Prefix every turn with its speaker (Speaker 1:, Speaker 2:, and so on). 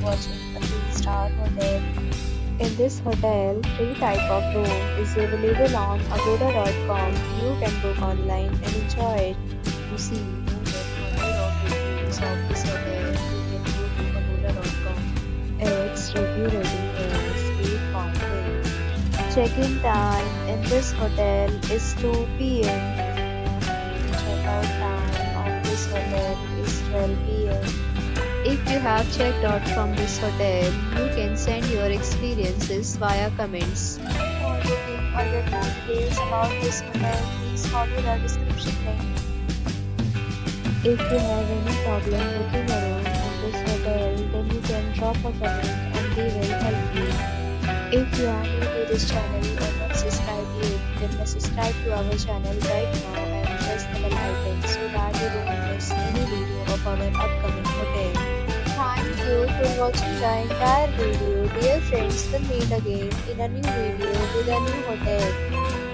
Speaker 1: watching a 3-star hotel. In this hotel, three type of room is available on agoda.com. You can book online and enjoy it. To see more than 100 of reviews of this hotel, you can go to agoda.com. Its review rating is 8.8. Check-in time in this hotel is 2 p.m. Check-out time of this hotel is 12 p.m. If you have checked out from this hotel, you can send your experiences via comments. For booking or get more details about this hotel, please follow the description link. If you have any problem booking a room in this hotel, then you can drop a comment and we will help you. If you are new to this channel or not subscribed yet, then subscribe to our channel right now and press the bell icon so that you don't miss any video of our upcoming hotel. Thank you for watching the entire video. Dear friends, we'll meet again in a new video with a new hotel.